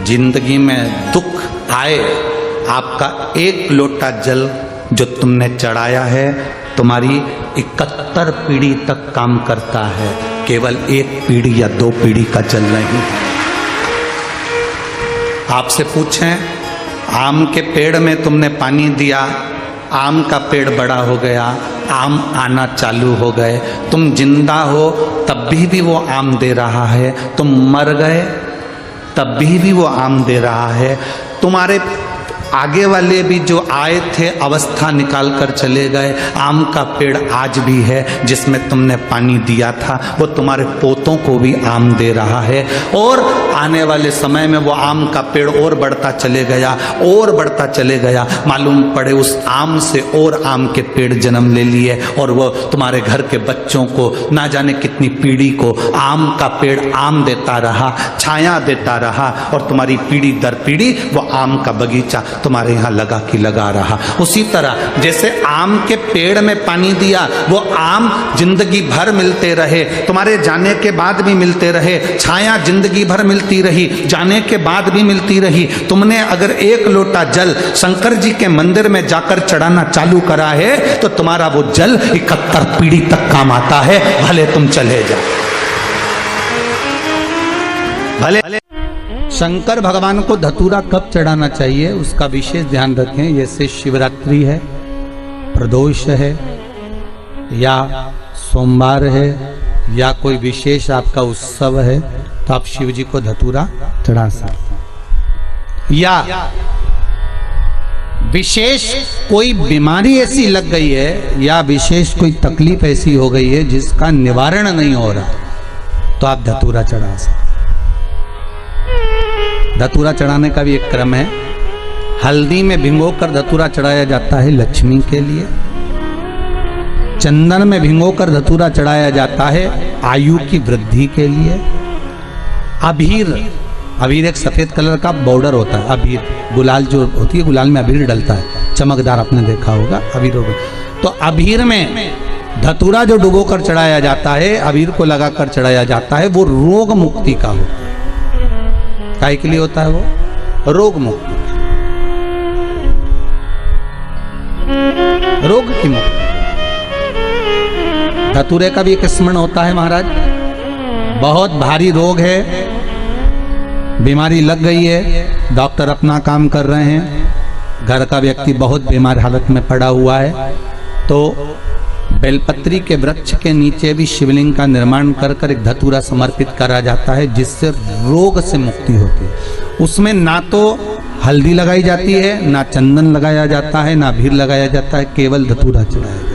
जिंदगी में दुख आए, आपका एक लोटा जल जो तुमने चढ़ाया है तुम्हारी 71 पीढ़ी तक काम करता है, केवल एक पीढ़ी या 2 पीढ़ी का जल नहीं। आपसे पूछें, आम के पेड़ में तुमने पानी दिया, आम का पेड़ बड़ा हो गया, आम आना चालू हो गए, तुम जिंदा हो तब भी वो आम दे रहा है, तुम मर गए तब भी वो आम दे रहा है। तुम्हारे आगे वाले भी जो आए थे अवस्था निकाल कर चले गए, आम का पेड़ आज भी है जिसमें तुमने पानी दिया था, वो तुम्हारे पोतों को भी आम दे रहा है। और आने वाले समय में वो आम का पेड़ और बढ़ता चले गया और बढ़ता चले गया, मालूम पड़े उस आम से और आम के पेड़ जन्म ले लिए और वो तुम्हारे घर के बच्चों को ना जाने कितनी पीढ़ी को आम का पेड़ आम देता रहा, छाया देता रहा, और तुम्हारी पीढ़ी दर पीढ़ी वो आम का बगीचा तुम्हारे यहाँ लगा कि लगा रहा। उसी तरह जैसे आम के पेड़ में पानी दिया, वो आम जिंदगी भर मिलते रहे, तुम्हारे जाने के बाद भी मिलते रहे, छाया जिंदगी भर मिलती रही, जाने के बाद भी मिलती रही। तुमने अगर एक लोटा जल शंकर जी के मंदिर में जाकर चढ़ाना चालू करा है तो तुम्हारा वो जल 71 पीढ़ी तक काम आता है, भले तुम चले जाओ। भले शंकर भगवान को धतूरा कब चढ़ाना चाहिए उसका विशेष ध्यान रखें। जैसे शिवरात्रि है, प्रदोष है, या सोमवार है, या कोई विशेष आपका उत्सव है, तो आप शिव जी को धतूरा चढ़ा सकते हैं। या विशेष कोई बीमारी ऐसी लग गई है या विशेष कोई तकलीफ ऐसी हो गई है जिसका निवारण नहीं हो रहा, तो आप धतूरा चढ़ा सकते। धतूरा चढ़ाने का भी एक क्रम है। हल्दी में भिगोकर धतूरा चढ़ाया जाता है लक्ष्मी के लिए। चंदन में भिगोकर धतूरा चढ़ाया जाता है आयु की वृद्धि के लिए। अबीर एक सफेद कलर का बॉर्डर होता है, अबीर गुलाल जो होती है, गुलाल में अबीर डलता है, चमकदार, आपने देखा होगा अबीर होगा। तो अबीर में धतूरा जो डुबोकर चढ़ाया जाता है, अबीर को लगाकर चढ़ाया जाता है, वो रोग मुक्ति का होता है। काय के लिए होता है? वो रोग मुक्ति, रोग की मुक्ति। धतूरे का भी एक स्मरण होता है, महाराज बहुत भारी रोग है, बीमारी लग गई है, डॉक्टर अपना काम कर रहे हैं, घर का व्यक्ति बहुत बीमार हालत में पड़ा हुआ है, तो बेलपत्री के वृक्ष के नीचे भी शिवलिंग का निर्माण कर एक धतूरा समर्पित करा जाता है, जिससे रोग से मुक्ति होती है। उसमें ना तो हल्दी लगाई जाती है, ना चंदन लगाया जाता है, ना अबीर लगाया जाता है, केवल धतूरा चढ़ाया जाता है।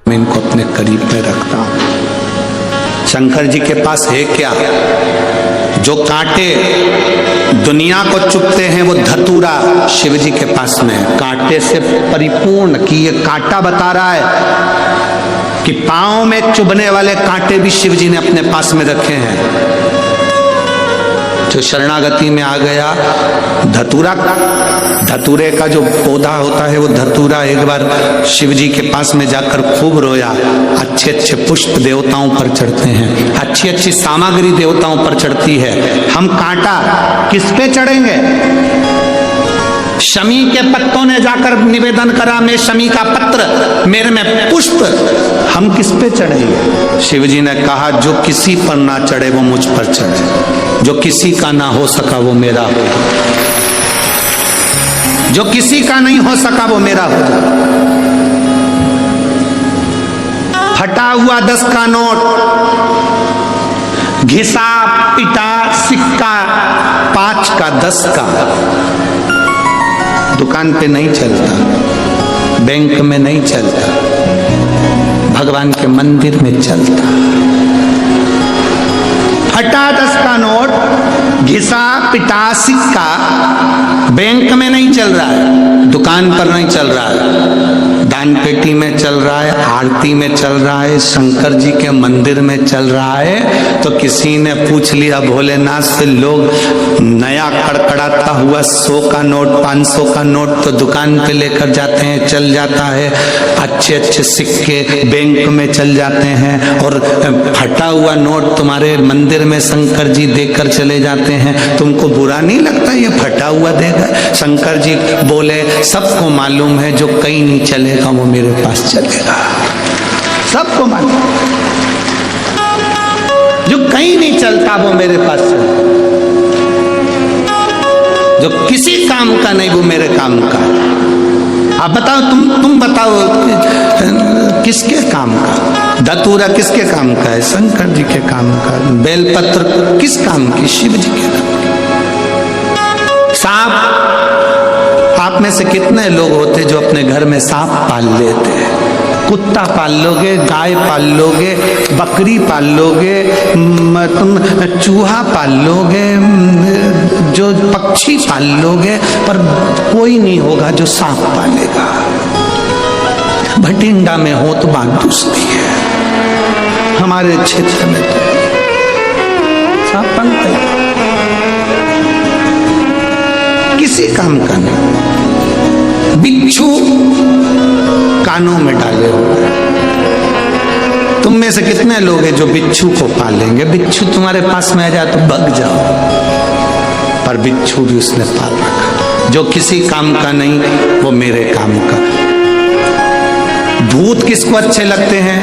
मैं इनको अपने करीब में रखता हूँ। शंकर जी के पास है क्या? जो कांटे दुनिया को चुभते हैं वो धतूरा शिव जी के पास में है, कांटे से परिपूर्ण। कि ये कांटा बता रहा है कि पांव में चुभने वाले कांटे भी शिव जी ने अपने पास में रखे हैं। जो शरणागति में आ गया, धतूरे का जो पौधा होता है वो धतूरा, एक बार शिव जी के पास में जाकर खूब रोया। अच्छे अच्छे पुष्प देवताओं पर चढ़ते हैं, अच्छी अच्छी सामग्री देवताओं पर चढ़ती है, हम कांटा किस पे चढ़ेंगे? शमी के पत्तों ने जाकर निवेदन करा, मैं शमी का पत्र, मेरे में पुष्प, हम किस पे चढ़ेंगे? शिव जी ने कहा जो किसी पर ना चढ़े वो मुझ पर चढ़े, जो किसी का ना हो सका वो मेरा हो, जो किसी का नहीं हो सका वो मेरा हो। फटा हुआ 10 का नोट, घिसा पिटा सिक्का 5 का 10 का दुकान पे नहीं चलता, बैंक में नहीं चलता, भगवान के मंदिर में चलता। फटा 10 का नोट, घिसा पिटा सिक्का बैंक में नहीं चल रहा है, दुकान पर नहीं चल रहा है, दान पेटी में चल रहा है, आरती में चल रहा है, शंकर जी के मंदिर में चल रहा है। तो किसी ने पूछ लिया भोलेनाथ से, लोग नया कड़कड़ लड़खड़ाता हुआ 100 का नोट 500 का नोट तो दुकान पे लेकर जाते हैं, चल जाता है। अच्छे अच्छे सिक्के बैंक में चल जाते हैं और फटा हुआ नोट तुम्हारे मंदिर में शंकर जी देकर चले जाते हैं। तुमको बुरा नहीं लगता ये फटा हुआ देगा? शंकर जी बोले सबको मालूम है जो कहीं नहीं चलेगा वो मेरे पास चलेगा। सबको मालूम जो कहीं नहीं चलता वो मेरे पास चलेगा। जो किसी काम का नहीं वो मेरे काम का। आप बताओ, तुम बताओ किसके काम का? धतूरा किसके काम का है? शंकर जी के काम का। बेलपत्र किस काम की? शिव जी के काम की। सांप, आप में से कितने लोग होते जो अपने घर में सांप पाल लेते हैं? कुत्ता पाल लोगे, गाय पाल लोगे, बकरी पाल लोगे, तुम चूहा पाल लोगे, जो पक्षी पाल लोगे, पर कोई नहीं होगा जो सांप पालेगा। भटिंडा में हो तो बात दूसरी है, हमारे क्षेत्र में तो सांप पालता है, किसी काम का नहीं। बिच्छू कानों में डाले हुए। तुम में से कितने लोग हैं जो बिच्छू को पालेंगे? बिच्छू तुम्हारे पास में आ जाए तो भग जाओ, पर बिच्छू भी उसने पाल रखा। जो किसी काम का नहीं वो मेरे काम का। भूत किसको अच्छे लगते हैं?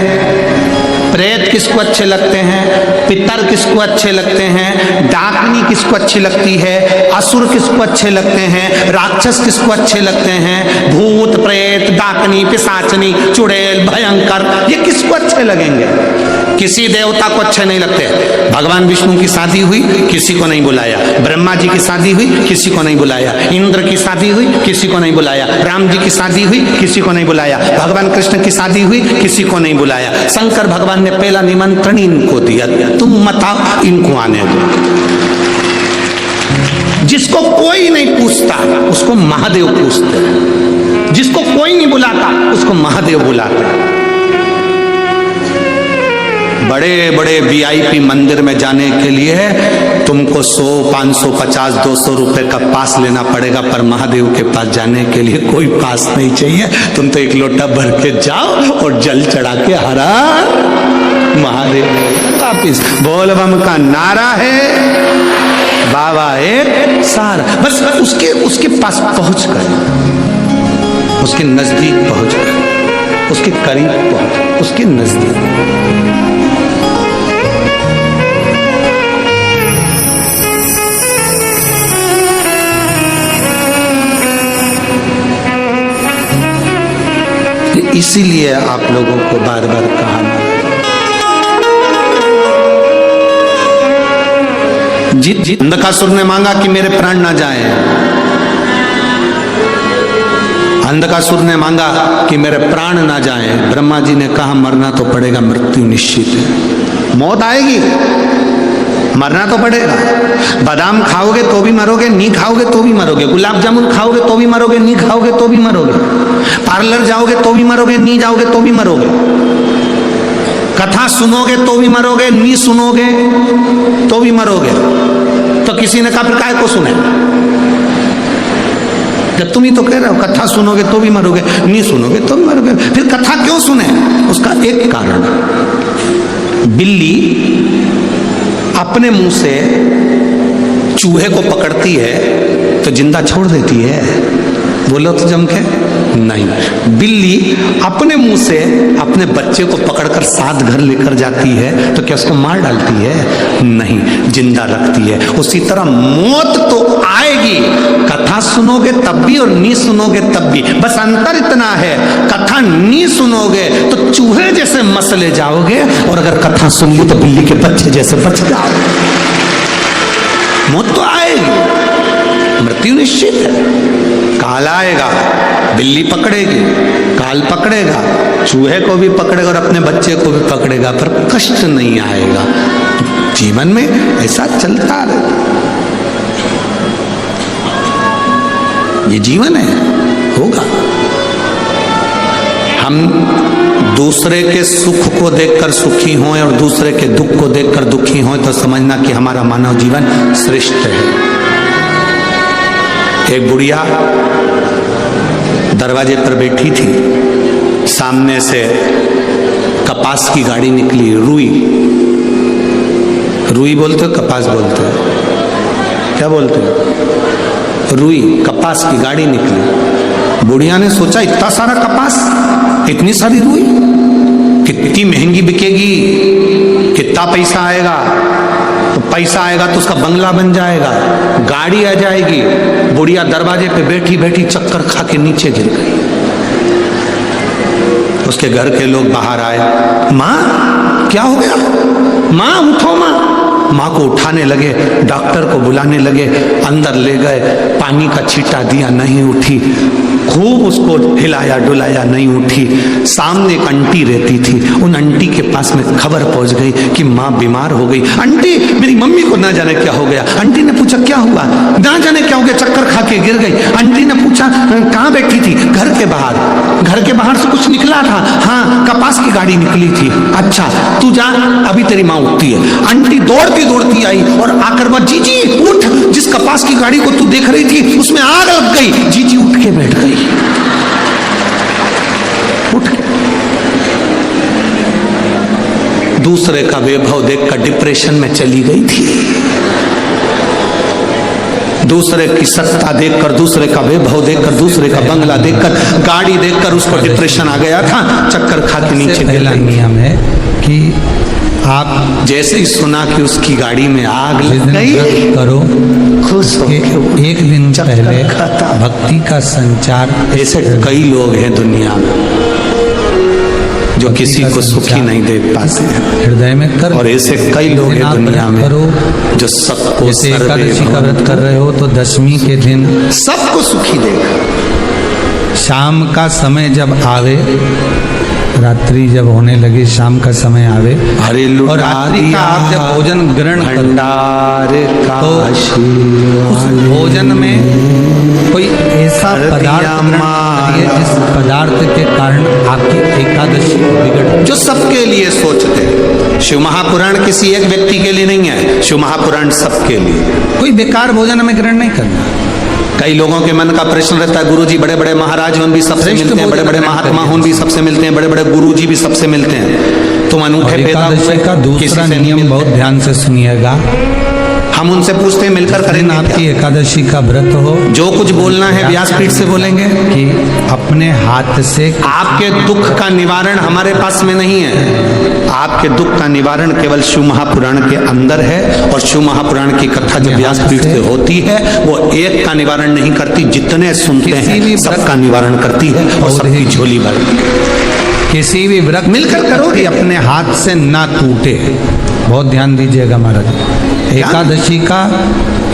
प्रेत किसको अच्छे लगते हैं? पितर किसको अच्छे लगते हैं? डाकनी किसको अच्छी लगती है? असुर किसको अच्छे लगते हैं? राक्षस किसको अच्छे लगते हैं? भूत, प्रेत, डाकनी, पिशाचनी, चुड़ैल, भयंकर, ये किसको अच्छे लगेंगे? किसी देवता को अच्छे नहीं लगते। भगवान विष्णु की शादी हुई, किसी को नहीं बुलाया। ब्रह्मा जी की शादी हुई, किसी को नहीं बुलाया। इंद्र की शादी हुई, किसी को नहीं बुलाया। राम जी की शादी हुई, किसी को नहीं बुलाया। भगवान कृष्ण की शादी हुई, किसी को नहीं बुलाया। शंकर भगवान ने पहला निमंत्रण इनको दिया, तुम मत आओ, इनको आने दो। जिसको कोई नहीं पूछता उसको महादेव पूछते हैं, जिसको कोई नहीं बुलाता उसको महादेव बुलाते हैं। बड़े बड़े वीआईपी मंदिर में जाने के लिए तुमको 100, 500, 50, 200 रुपए का पास लेना पड़ेगा, पर महादेव के पास जाने के लिए कोई पास नहीं चाहिए। तुम तो एक लोटा भर के जाओ और जल चढ़ा के हर हर महादेव वापिस। बोल बम का नारा है, बाबा एक सारा। बस उसके पास पहुंच गए, उसके नजदीक पहुंच गए, उसके करीब पहुंच, उसके नजदीक। इसीलिए आप लोगों को बार बार कहा, अंधकासुर ने मांगा कि मेरे प्राण ना जाएं। अंधकासुर ने मांगा कि मेरे प्राण ना जाएं। ब्रह्मा जी ने कहा मरना तो पड़ेगा, मृत्यु निश्चित है, मौत आएगी, मरना तो पड़ेगा। बादाम खाओगे तो भी मरोगे, नहीं खाओगे तो भी मरोगे। गुलाब जामुन खाओगे तो भी मरोगे, नहीं खाओगे तो भी मरोगे। पार्लर जाओगे तो भी मरोगे, नहीं जाओगे तो भी मरोगे। कथा सुनोगे तो भी मरोगे, नहीं सुनोगे तो भी मरोगे। तो किसी ने कहा फिर काहे को सुने? जब तुम ही तो कह रहे हो कथा सुनोगे तो भी मरोगे, नहीं सुनोगे तो भी मरोगे, फिर कथा क्यों सुने? उसका एक कारण, बिल्ली अपने मुंह से चूहे को पकड़ती है तो जिंदा छोड़ देती है, बोलो तो जम के नहीं। बिल्ली अपने मुंह से अपने बच्चे को पकड़कर साथ घर लेकर जाती है तो क्या उसको मार डालती है? नहीं, जिंदा रखती है। उसी तरह मौत तो आएगी, कथा सुनोगे तब भी और नहीं सुनोगे तब भी। बस अंतर इतना है, कथा नहीं सुनोगे तो चूहे जैसे मसले जाओगे, और अगर कथा सुन ली तो बिल्ली के बच्चे जैसे बच जाओगे। मौत तो आएगी, मृत्यु निश्चित है। काल आएगा, बिल्ली पकड़ेगी, काल pकड़ेगा, चूहे को भी पकड़ेगा और अपने बच्चे को भी पकड़ेगा, पर कष्ट नहीं आएगा। जीवन में ऐसा चलता रहता, ये जीवन है, होगा। हम दूसरे के सुख को देखकर सुखी हों और दूसरे के दुख को देखकर दुखी हों तो समझना कि हमारा मानव जीवन श्रेष्ठ है। एक बुढ़िया दरवाजे पर बैठी थी, सामने से कपास की गाड़ी निकली। रुई, रुई बोलते हो कपास बोलते हो, क्या बोलते हो? रुई, कपास की गाड़ी निकली। बुढ़िया ने सोचा इतना सारा कपास, इतनी सारी रुई, कितनी महंगी बिकेगी, कितना पैसा आएगा। तो पैसा आएगा तो उसका बंगला बन जाएगा, गाड़ी आ जाएगी। बुढ़िया दरवाजे पे बैठी बैठी चक्कर खा के नीचे गिर गई। उसके घर के लोग बाहर आए, माँ क्या हो गया, माँ उठो माँ। माँ को उठाने लगे, डॉक्टर को बुलाने लगे, अंदर ले गए, पानी का छींटा दिया, नहीं उठी। खूब उसको हिलाया डुलाया, नहीं उठी। सामने एक आंटी रहती थी, उन आंटी के पास में खबर पहुंच गई कि माँ बीमार हो गई। आंटी, मेरी मम्मी को ना जाने क्या हो गया। आंटी ने पूछा क्या हुआ, ना जाने क्या हो गया, चक्कर खा के गिर गई। आंटी ने पूछा कहाँ बैठी थी, घर के बाहर। घर के बाहर से कुछ निकला था? हाँ, कपास की गाड़ी निकली थी। अच्छा, तू जा, अभी तेरी माँ उठती है। आंटी दौड़ती दौड़ती आई और आकर बात, जीजी उठ, जिस कपास की गाड़ी को तू देख रही थी उसमें आग लग गई। जीजी उठ के बैठ गई, उठ के। दूसरे का वैभव देखकर डिप्रेशन में चली गई थी, दूसरे की सत्ता देखकर, दूसरे का वैभव देखकर, दूसरे का बंगला देखकर, गाड़ी देखकर उसको डिप्रेशन आ गया था, चक्कर खा के नीचे गिर गई। नियम है कि आप जैसे ही सुना कि उसकी गाड़ी में आग लग गई, करो, खुश हो के एक दिन पहले भक्ति का संचार। ऐसे कई लोग हैं दुनिया में जो किसी को सुखी नहीं देख पाते हैं, हृदय में कर। और ऐसे कई लोग हैं दुनिया में जो सबको, जैसे एकादशी का व्रत कर रहे हो तो दशमी के दिन सबको सुखी देगा। शाम का समय जब आवे, रात्रि जब होने लगे, शाम का समय आवे और रात्रि का आप जब भोजन ग्रहण भंडार का तो उस भोजन में कोई ऐसा पदार्थ करिए जिस पदार्थ के कारण आपकी एकादशी बिगड़। जो सबके लिए सोचते हैं, शिव महापुराण किसी एक व्यक्ति के लिए नहीं है, शिव महापुराण सबके लिए। कोई बेकार भोजन हमें ग्रहण नहीं करना। कई लोगों के मन का प्रश्न रहता है, गुरुजी बड़े बड़े महाराज भी सबसे मिलते हैं, बड़े बड़े महात्मा भी सबसे मिलते हैं, बड़े बड़े गुरुजी भी सबसे मिलते हैं, तुम अनूठे पैदा हुए। का दूसरा नियम बहुत ध्यान से सुनिएगा, हम उनसे पूछते हैं मिलकर करेंगे। आपकी एकादशी का व्रत हो, जो कुछ बोलना है व्यासपीठ से बोलेंगे कि अपने हाथ से। आपके दुख का निवारण हमारे पास में नहीं है, आपके दुख का निवारण केवल शिव महापुराण के अंदर है। और शिव महापुराण की कथा जो व्यासपीठ से होती है वो एक का निवारण नहीं करती, जितने सुनते हैं सबका निवारण करती है और सबकी झोली भरती है। किसी भी व्रत मिलकर करो कि अपने हाथ से ना टूटे। बहुत ध्यान दीजिएगा महाराज, एकादशी का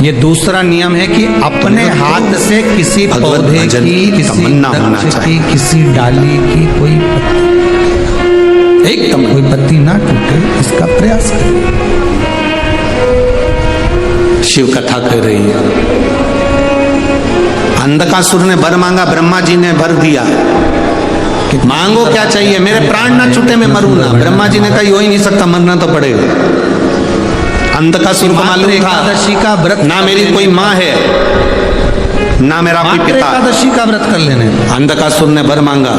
ये दूसरा नियम है कि अपने हाथ से किसी पौधे की, किसी वृक्ष की, किसी डाली की कोई पत्ती, एकदम कोई पत्ती ना टूटे, इसका प्रयास करें। शिव कथा कर रही है, अंधकासुर ने वर मांगा, ब्रह्मा जी ने भर दिया। मांगो क्या चाहिए, मेरे प्राण ना छूटे, मैं मरूं ना। ब्रह्मा जी ने कहा हो ही नहीं सकता, मरना तो पड़ेगा। अंधकासुर को मालूम था एकादशी का व्रत, ना मेरी कोई माँ है ना मेरा कोई पिता, एकादशी का व्रत कर लेने। अंधकासुर ने वर मांगा,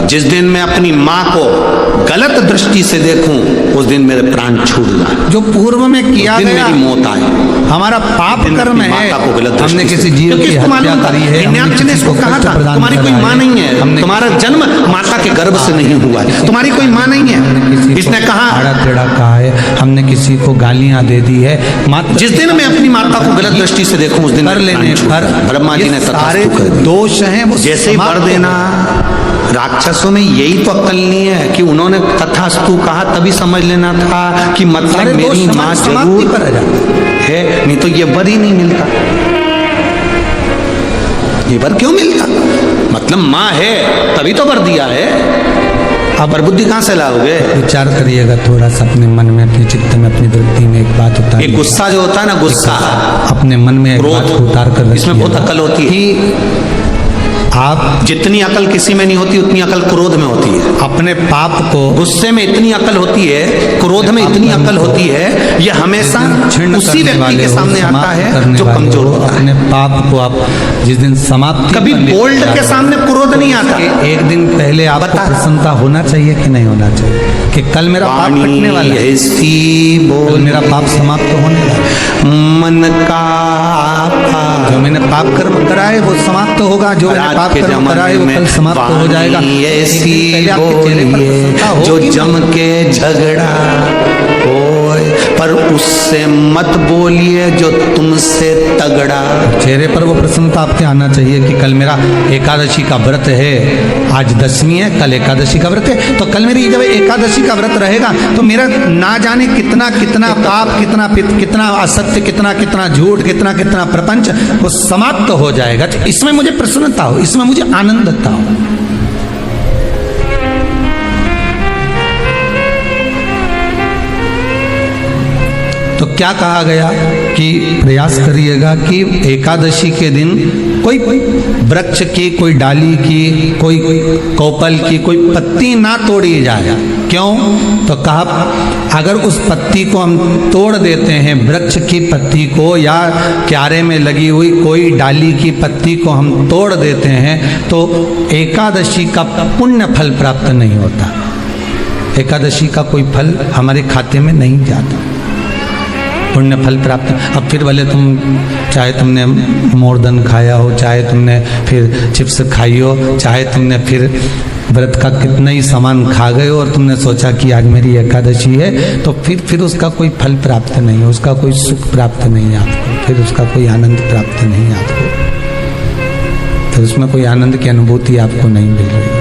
जिस दिन मैं अपनी माँ को गलत दृष्टि से देखूं उस दिन मेरे प्राण छूट जाए, जो पूर्व में किया गया मेरी मौत आए। हमारा पाप कर्म है, हमने किसी जीव की हत्या करी है, ने इसको कहा था तुम्हारी कोई माँ नहीं है, तुम्हारा जन्म माता के गर्भ से नहीं हुआ है, तुम्हारी कोई माँ नहीं है। इसने कहा आड़ा टेढ़ा कहा है, हमने किसी को गालियां दे दी है। जिस दिन मैं अपनी माता को गलत दृष्टि से देखूं उस दिन कर लेने पर ब्रह्मा जी ने सारे दोष हैं वो जैसे ही वर देना। राक्षसों में यही तो अक्ल नहीं है कि उन्होंने तथास्तु कहा, तभी समझ लेना था कि मतलब मेरी माँ जरूर है, नहीं तो ये वर ही नहीं मिलता। ये वर क्यों मिलता, मतलब माँ है तभी तो वर दिया है। अब पर बुद्धि कहाँ से लाओगे? विचार करिएगा थोड़ा सा अपने मन में, अपने चित्त में, अपनी वृत्ति में एक बात होता है, गुस्सा जो होता है ना, गुस्सा अपने मन में एक बात को उतार कर, इसमें बहुत अकल होती है। आप जितनी अकल किसी में नहीं होती उतनी अकल क्रोध में होती है। अपने पाप को, गुस्से में इतनी अकल होती है, क्रोध में इतनी अकल होती है, यह हमेशा उसी व्यक्ति के सामने आता है जो कमजोर होता है। अपने पाप को आप जिस दिन समाप्ति कभी पर निकल बोल्ड जाता के है, सामने क्रोध नहीं आता। कि एक दिन पहले आपको बता। प्रसन्नता होना चाहिए कि नहीं होना चाहिए कि कल मेरा पाप कटने वाला है, ऐसी कल बोल मेरा पाप समाप्त होने वाला है। मन का आपा। जो मैंने पाप कर्म कराए वो समाप्त होगा, जो मैंने आज पाप के कर्म कराए वो जमाने कल में समाप्त हो जाएगा। वाणी ऐसी एक दिन पहले आपके चेहरे पर बोलिए प्रसन्नता जो होगी ना। जम के झगड़ा होए, पर उससे मत बोलिए जो तुमसे तगड़ा। चेहरे पर वो प्रसन्नता आपके आना चाहिए कि कल मेरा एकादशी का व्रत है, आज दशमी है, कल एकादशी का व्रत है, तो कल मेरी जब एकादशी का व्रत रहेगा तो मेरा ना जाने कितना कितना पाप, कितना कितना असत्य, कितना कितना झूठ, कितना कितना प्रपंच वो समाप्त हो जाएगा। इसमें मुझे प्रसन्नता हो, इसमें मुझे आनंदता हो। तो क्या कहा गया कि प्रयास करिएगा कि एकादशी के दिन कोई वृक्ष की, कोई डाली की, कोई कोपल की कोई पत्ती ना तोड़ी जाए। क्यों? तो कहा अगर उस पत्ती को हम तोड़ देते हैं, वृक्ष की पत्ती को या क्यारे में लगी हुई कोई डाली की पत्ती को हम तोड़ देते हैं तो एकादशी का पुण्य फल प्राप्त नहीं होता, एकादशी का कोई फल हमारे खाते में नहीं जाता, पुण्य फल प्राप्त। अब फिर भले तुम चाहे तुमने मोरदन खाया हो, चाहे तुमने फिर चिप्स खाई हो, चाहे तुमने फिर व्रत का कितना ही सामान खा गए हो और तुमने सोचा कि आज मेरी एकादशी है, तो फिर उसका कोई फल प्राप्त नहीं है, उसका कोई सुख प्राप्त नहीं है आपको, फिर उसका कोई आनंद प्राप्त नहीं है आपको, फिर उसमें कोई आनंद की अनुभूति आपको नहीं मिल रही।